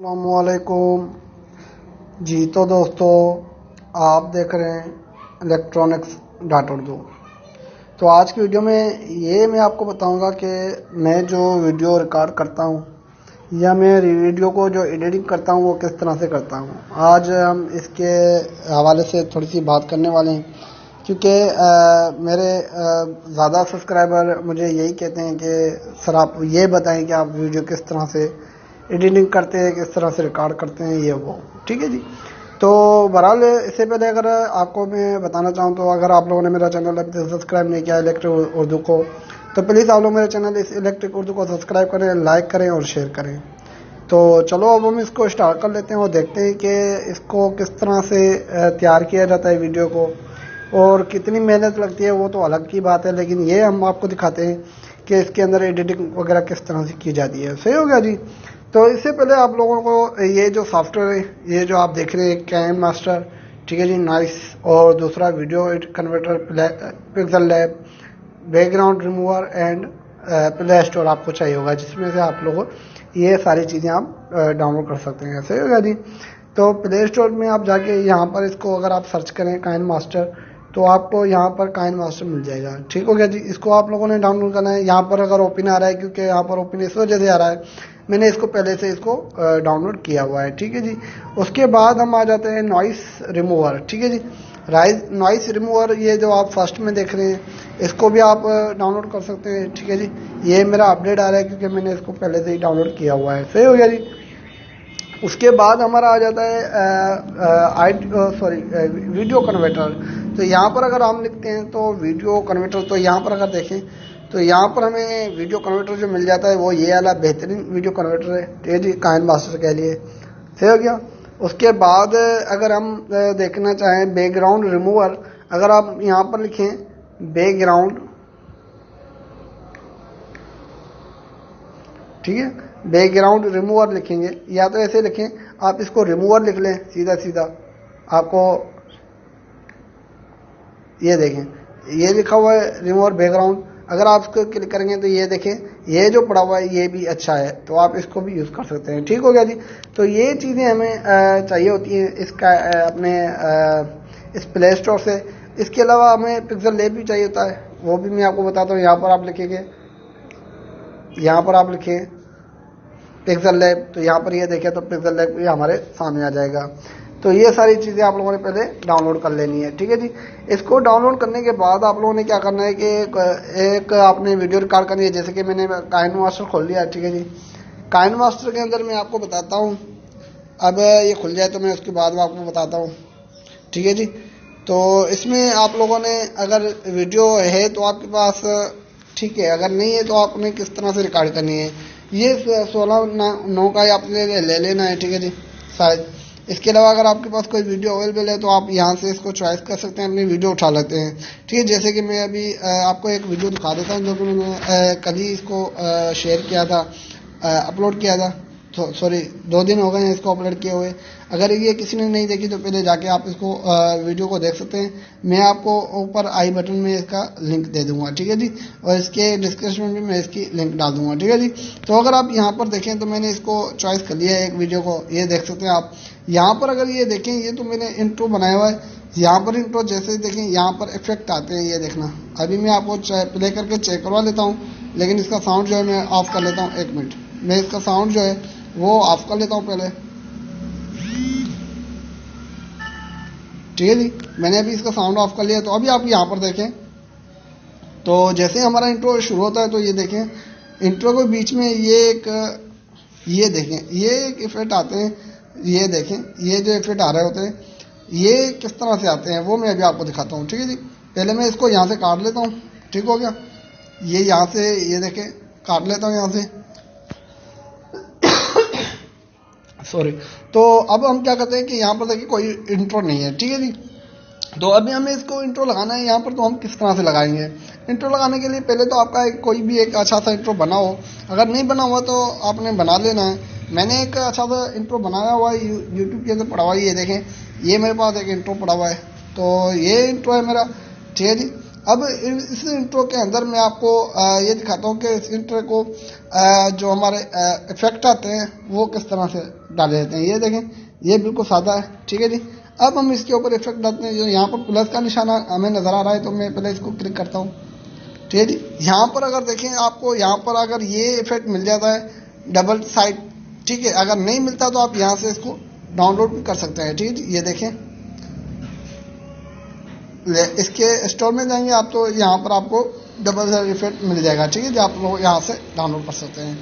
अस्सलामुअलैकुम जी। तो दोस्तों, आप देख रहे हैं इलेक्ट्रॉनिक्स डॉट उर्दू। तो आज की वीडियो में ये मैं आपको बताऊंगा कि मैं जो वीडियो रिकॉर्ड करता हूँ या मैं वीडियो को जो एडिटिंग करता हूँ वो किस तरह से करता हूँ। आज हम इसके हवाले से थोड़ी सी बात करने वाले हैं, क्योंकि मेरे ज़्यादा सब्सक्राइबर मुझे यही कहते हैं कि सर आप ये बताएं कि आप वीडियो किस तरह से एडिटिंग करते हैं, किस तरह से रिकॉर्ड करते हैं, ये वो। ठीक है जी। तो बहरहाल इससे पहले अगर आपको मैं बताना चाहूँ तो अगर आप लोगों ने मेरा चैनल अभी तक सब्सक्राइब नहीं किया इलेक्ट्रिक उर्दू को, तो प्लीज़ आप लोग मेरे चैनल इस इलेक्ट्रिक उर्दू को सब्सक्राइब करें, लाइक करें और शेयर करें। तो चलो अब हम इसको स्टार्ट कर लेते हैं और देखते हैं कि इसको किस तरह से तैयार किया जाता है वीडियो को, और कितनी मेहनत लगती है वो तो अलग की बात है, लेकिन ये हम आपको दिखाते हैं कि इसके अंदर एडिटिंग वगैरह किस तरह से की जाती है। सही हो गया जी। तो इससे पहले आप लोगों को ये जो सॉफ्टवेयर है, ये जो आप देख रहे हैं काइन मास्टर, ठीक है जी, नाइस, और दूसरा video edit converter, pixel lab, background remover and play store आपको चाहिए होगा, जिसमें से आप लोगों ये सारी चीज़ें आप डाउनलोड कर सकते हैं। सही होगा जी। तो प्ले स्टोर में आप जाके यहाँ पर इसको अगर आप सर्च करें काइन मास्टर, तो आपको यहाँ पर काइन मास्टर मिल जाएगा। ठीक हो गया जी। इसको आप लोगों ने डाउनलोड करना है। यहाँ पर अगर ओपन आ रहा है, क्योंकि यहाँ पर ओपन इस वजह से आ रहा है, मैंने इसको पहले से इसको डाउनलोड किया हुआ है। ठीक है जी। उसके बाद हम आ जाते हैं नॉइस रिमूवर। ठीक है जी। नॉइस रिमूवर ये जो आप फर्स्ट में देख रहे हैं, इसको भी आप डाउनलोड कर सकते हैं। ठीक है जी। ये मेरा अपडेट आ रहा है क्योंकि मैंने इसको पहले से ही डाउनलोड किया हुआ है। सही हो गया जी। उसके बाद हमारा आ जाता है वीडियो कन्वर्टर। तो यहाँ पर अगर हम लिखते हैं तो वीडियो कन्वर्टर, तो यहाँ पर अगर देखें तो यहाँ पर हमें वीडियो कन्वर्टर जो मिल जाता है वो ये वाला बेहतरीन वीडियो कन्वर्टर है। ठीक है जी, काइन मास्टर के लिए। सही हो गया। उसके बाद अगर हम देखना चाहें बैकग्राउंड रिमूवर, अगर आप यहाँ पर लिखें बैकग्राउंड, ठीक है, बैकग्राउंड रिमूवर लिखेंगे, या तो ऐसे लिखें, आप इसको रिमूवर लिख लें सीधा सीधा, आपको ये देखें ये लिखा हुआ है रिमूवर बैकग्राउंड। अगर आप इसको क्लिक करेंगे तो ये देखें ये जो पड़ा हुआ है ये भी अच्छा है, तो आप इसको भी यूज़ कर सकते हैं। ठीक हो गया जी। तो ये चीज़ें हमें चाहिए होती हैं इसका अपने इस प्ले स्टोर से। इसके अलावा हमें पिक्सल लैब भी चाहिए होता है, वो भी मैं आपको बताता हूँ। यहाँ पर आप लिखेंगे, यहाँ पर आप लिखें पिक्सल लैब, तो यहाँ पर ये देखें तो पिक्सल लैब ये हमारे सामने आ जाएगा। तो ये सारी चीज़ें आप लोगों ने पहले डाउनलोड कर लेनी है। ठीक है जी। इसको डाउनलोड करने के बाद आप लोगों ने क्या करना है कि एक आपने वीडियो रिकॉर्ड करनी है। जैसे कि मैंने काइन मास्टर खोल लिया। ठीक है जी। काइन मास्टर के अंदर मैं आपको बताता हूँ, अब ये खुल जाए तो मैं उसके बाद में आपको बताता हूँ। ठीक है जी। तो इसमें आप लोगों ने अगर वीडियो है तो आपके पास ठीक है, अगर नहीं है तो आपने किस तरह से रिकॉर्ड करनी है, ये 16:9 का ही आपने ले लेना है। ठीक है जी, साइज। इसके अलावा अगर आपके पास कोई वीडियो अवेलेबल है तो आप यहाँ से इसको चॉइस कर सकते हैं, अपनी वीडियो उठा लेते हैं। ठीक है। जैसे कि मैं अभी आपको एक वीडियो दिखा देता हूँ जो कि मैंने कल ही इसको शेयर किया था, अपलोड किया था। तो सॉरी 2 दिन हो गए हैं इसको अपलोड किए हुए। अगर ये किसी ने नहीं देखी तो पहले जाके आप इसको वीडियो को देख सकते हैं। मैं आपको ऊपर आई बटन में इसका लिंक दे दूंगा। ठीक है जी। और इसके डिस्क्रिप्शन में मैं इसकी लिंक डाल दूंगा। ठीक है जी। तो अगर आप यहाँ पर देखें तो मैंने इसको चॉइस कर लिया है एक वीडियो को, ये देख सकते हैं आप। यहाँ पर अगर ये देखें, ये तो मैंने इंट्रो बनाया हुआ है। यहाँ पर इंट्रो जैसे ही देखें यहाँ पर इफेक्ट आते हैं, ये देखना। अभी मैं आपको प्ले करके चेक करवा लेता हूँ, लेकिन इसका साउंड जो है मैं ऑफ कर लेता हूँ। 1 मिनट, मैं इसका साउंड जो है वो ऑफ कर लेता हूँ पहले। ठीक है जी। मैंने अभी इसका साउंड ऑफ कर लिया। तो अभी आप यहाँ पर देखें तो जैसे हमारा इंट्रो शुरू होता है तो ये देखें इंट्रो के बीच में ये देखें ये एक इफेक्ट आते हैं। ये देखें ये जो इफेक्ट आ रहे होते हैं ये किस तरह से आते हैं वो मैं अभी आपको दिखाता हूँ। ठीक है जी। पहले मैं इसको यहाँ से काट लेता हूँ। ठीक हो गया। ये यहाँ से ये देखें काट लेता हूँ यहाँ से, सॉरी। तो अब हम क्या करते हैं कि यहाँ पर देखिए कोई इंट्रो नहीं है। ठीक है जी। तो अभी हमें इसको इंट्रो लगाना है यहाँ पर, तो हम किस तरह से लगाएंगे। इंट्रो लगाने के लिए पहले तो आपका कोई भी एक अच्छा सा इंट्रो बना हो, अगर नहीं बना हुआ तो आपने बना लेना है। मैंने एक अच्छा सा इंट्रो बनाया हुआ है, यूट्यूब के अंदर पड़ा हुआ है। ये देखें ये मेरे पास एक इंट्रो पड़ा हुआ है, तो ये इंट्रो है मेरा। ठीक है जी। अब इस इंट्रो के अंदर मैं आपको ये दिखाता हूँ कि इस इंट्रो को जो हमारे इफेक्ट आते हैं वो किस तरह से डाले जाते हैं। ये देखें, ये बिल्कुल सादा है, ठीक है जी। अब हम इसके ऊपर इफेक्ट डालते हैं। जो यहाँ पर प्लस का निशाना हमें नजर आ रहा है, तो मैं पहले इसको क्लिक करता हूँ, ठीक है जी। यहाँ पर अगर देखें आपको, यहाँ पर अगर ये इफेक्ट मिल जाता है डबल साइड, ठीक है। अगर नहीं मिलता तो आप यहाँ से इसको डाउनलोड भी कर सकते हैं, ठीक है जी। ये देखें, इसके स्टोर में जाएंगे आप तो यहाँ पर आपको डबल साइड इफेक्ट मिल जाएगा, ठीक है जी। आप लोग यहाँ से डाउनलोड कर सकते हैं,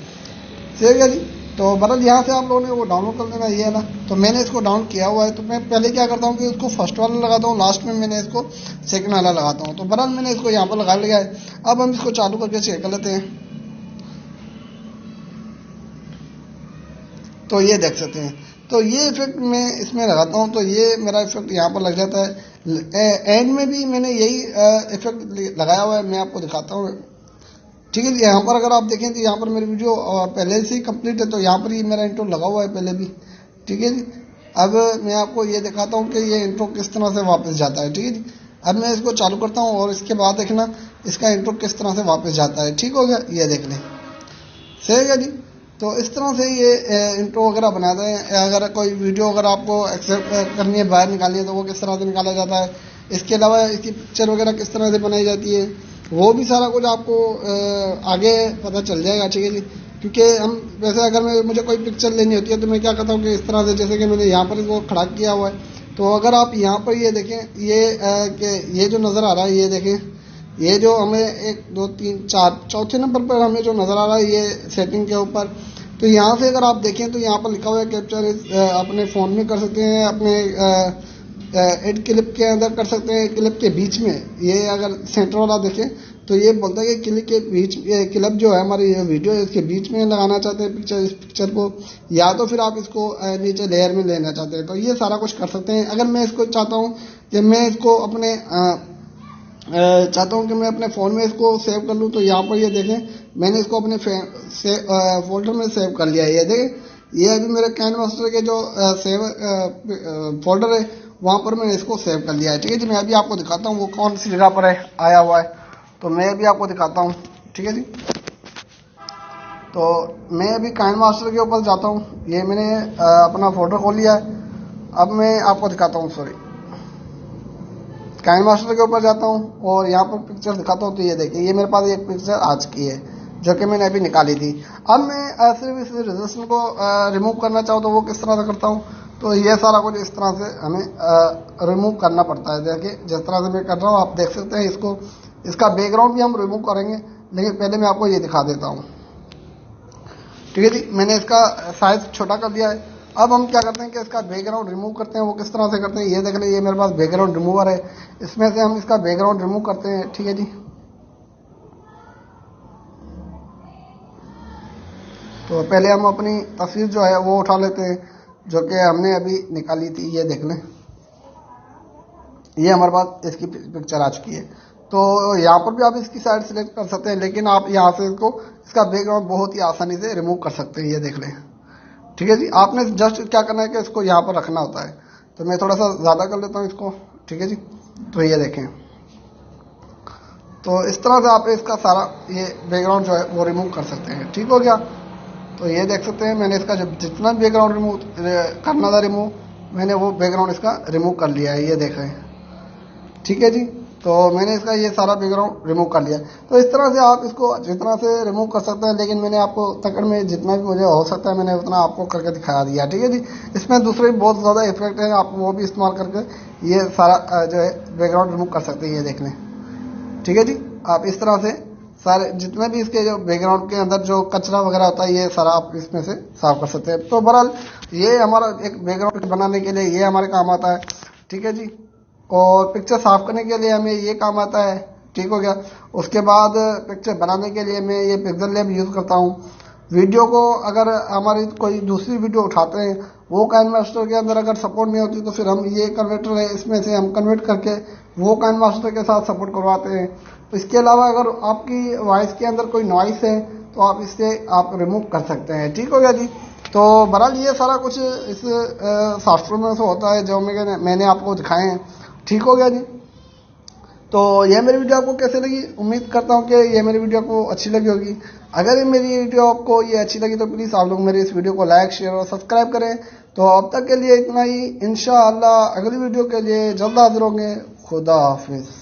ठीक है जी। तो बरल यहाँ से आप लोगों ने वो डाउनलोड कर लेना, ये है ना। तो मैंने इसको डाउन किया हुआ है, तो मैं पहले क्या करता हूँ कि उसको फर्स्ट वाला लगाता हूँ, लास्ट में मैंने इसको सेकंड वाला लगाता हूँ। तो बरल मैंने इसको यहाँ पर लगा लिया है। अब हम इसको चालू करके चेक कर लेते हैं। तो ये देख सकते हैं, तो ये इफेक्ट मैं इसमें लगाता हूँ, तो ये मेरा इफेक्ट यहाँ पर लग जाता है। एंड में भी मैंने यही इफेक्ट लगाया हुआ है, मैं आपको दिखाता हूँ, ठीक है जी। यहाँ पर अगर आप देखें तो यहाँ पर मेरी वीडियो पहले से ही कंप्लीट है, तो यहाँ पर ये मेरा इंट्रो लगा हुआ है पहले भी, ठीक है जी। अब मैं आपको ये दिखाता हूँ कि ये इंट्रो किस तरह से वापस जाता है, ठीक है जी। अब मैं इसको चालू करता हूँ और इसके बाद देखना इसका इंट्रो किस तरह से वापस जाता है, ठीक हो गया। ये देख लें, सही है जी। तो इस तरह से ये इंट्रो वगैरह बनाते हैं। अगर कोई वीडियो अगर आपको एक्सेप्ट करनी है, बाहर निकालनी है, तो वो किस तरह से निकाला जाता है। इसके अलावा इसकी पिक्चर वगैरह किस तरह से बनाई जाती है, वो भी सारा कुछ आपको आगे पता चल जाएगा, ठीक है जी। क्योंकि हम वैसे अगर मुझे कोई पिक्चर लेनी होती है तो मैं क्या करता हूँ कि इस तरह से, जैसे कि मैंने यहाँ पर इसको खड़ा किया हुआ है, तो अगर आप यहाँ पर ये देखें, ये जो नज़र आ रहा है, ये देखें, ये जो हमें 1 2 3 4 चौथे नंबर पर हमें जो नज़र आ रहा है, ये सेटिंग के ऊपर, तो यहाँ से अगर आप देखें तो यहाँ पर लिखा हुआ है कैप्चर अपने फ़ोन में कर सकते हैं, अपने एड क्लिप के अंदर कर सकते हैं, क्लिप के बीच में। ये अगर सेंटर वाला देखें तो ये बोलता है कि क्लिप के बीच, क्लिप जो है हमारी ये वीडियो, इसके बीच में लगाना चाहते हैं पिक्चर, इस पिक्चर को, या तो फिर आप इसको नीचे लेयर में लेना चाहते हैं, तो ये सारा कुछ कर सकते हैं। अगर मैं इसको चाहता हूँ कि मैं इसको अपने चाहता हूँ कि मैं अपने फ़ोन में इसको सेव कर लूँ, तो यहाँ पर ये देखें, मैंने इसको अपने फोल्डर में सेव कर लिया है। ये देखें, ये अभी मेरे कैन मास्टर के जो सेव फोल्डर है वहाँ पर मैंने इसको सेव कर लिया है, ठीक है जी। मैं अभी आपको दिखाता हूँ वो कौन सी जगह पर है आया हुआ है, तो मैं अभी आपको दिखाता हूँ, ठीक है जी। तो मैं अभी कैन मास्टर के ऊपर जाता हूँ, ये मैंने अपना फोल्डर खोल लिया है। अब मैं आपको दिखाता हूँ, सॉरी, कैन मास्टर के ऊपर जाता हूँ और यहाँ पर पिक्चर दिखाता हूँ। तो ये देखिए, ये मेरे पास एक पिक्चर आ चुकी है जो कि मैंने अभी निकाली थी। अब मैं सिर्फ इस रेजोल्यूशन को रिमूव करना चाहूँ तो वो किस तरह से करता हूँ, तो ये सारा कुछ इस तरह से हमें रिमूव करना पड़ता है। देखिए जिस तरह से मैं कर रहा हूँ आप देख सकते हैं इसको, इसका बैकग्राउंड भी हम रिमूव करेंगे, लेकिन पहले मैं आपको ये दिखा देता हूँ, ठीक है जी। मैंने इसका साइज छोटा कर दिया है। अब हम क्या करते हैं कि इसका बैकग्राउंड रिमूव करते हैं। वो किस तरह से करते हैं ये देख लें, ये मेरे पास बैकग्राउंड रिमूवर है, इसमें से हम इसका बैकग्राउंड रिमूव करते हैं, ठीक है जी। तो पहले हम अपनी तस्वीर जो है वो उठा लेते हैं जो कि हमने अभी निकाली थी। ये देख लें, ये हमारे पास इसकी पिक्चर आ चुकी है। तो यहाँ पर भी आप इसकी साइड सिलेक्ट कर सकते हैं, लेकिन आप यहाँ से इसका बैकग्राउंड बहुत ही आसानी से रिमूव कर सकते हैं। ये देख लें, ठीक है जी। आपने जस्ट क्या करना है कि इसको यहाँ पर रखना होता है। तो मैं थोड़ा सा ज़्यादा कर लेता हूँ इसको, ठीक है जी। तो ये देखें, तो इस तरह से आप इसका सारा ये बैकग्राउंड जो है वो रिमूव कर सकते हैं, ठीक हो गया। तो ये देख सकते हैं मैंने इसका जब जितना बैकग्राउंड रिमूव करना था रिमूव, मैंने वो बैकग्राउंड इसका रिमूव कर लिया है, ये देख रहे हैं, ठीक है जी। तो मैंने इसका ये सारा बैकग्राउंड रिमूव कर लिया। तो इस तरह से आप इसको जितना से रिमूव कर सकते हैं, लेकिन मैंने आपको तकड़ में जितना भी मुझे हो सकता है मैंने उतना आपको करके दिखा दिया, ठीक है जी। इसमें दूसरे भी बहुत ज़्यादा इफेक्ट हैं, आप वो भी इस्तेमाल करके ये सारा जो है बैकग्राउंड रिमूव कर सकते हैं। ये देख लें, ठीक है जी। आप इस तरह से सारे जितने भी इसके जो बैकग्राउंड के अंदर जो कचरा वगैरह होता है ये सारा आप इसमें से साफ कर सकते हैं। तो बहरहाल ये हमारा एक बैकग्राउंड बनाने के लिए ये हमारे काम आता है, ठीक है जी। और पिक्चर साफ करने के लिए हमें ये काम आता है, ठीक हो गया। उसके बाद पिक्चर बनाने के लिए मैं ये पिक्सल लैब यूज़ करता हूँ। वीडियो को अगर हमारी कोई दूसरी वीडियो उठाते हैं वो काइन मास्टर के अंदर अगर सपोर्ट नहीं होती तो फिर हम ये कन्वर्टर है इसमें से हम कन्वर्ट करके वो काइन मास्टर के साथ सपोर्ट करवाते हैं। तो इसके अलावा अगर आपकी वॉइस के अंदर कोई नॉइस है तो आप इससे आप रिमूव कर सकते हैं, ठीक हो गया जी। तो बहरहाल ये सारा कुछ इस सॉफ्टवेयर में से होता है जो मैंने आपको दिखाए हैं, ठीक हो गया जी। तो ये मेरी वीडियो आपको कैसे लगी, उम्मीद करता हूँ कि ये मेरी वीडियो आपको अच्छी लगी होगी। अगर ये मेरी वीडियो आपको ये अच्छी लगी तो प्लीज़ आप लोग मेरे इस वीडियो को लाइक, शेयर और सब्सक्राइब करें। तो अब तक के लिए इतना ही, इंशाअल्लाह अगली वीडियो के लिए जल्द हाजिर होंगे। खुदा हाफिज़।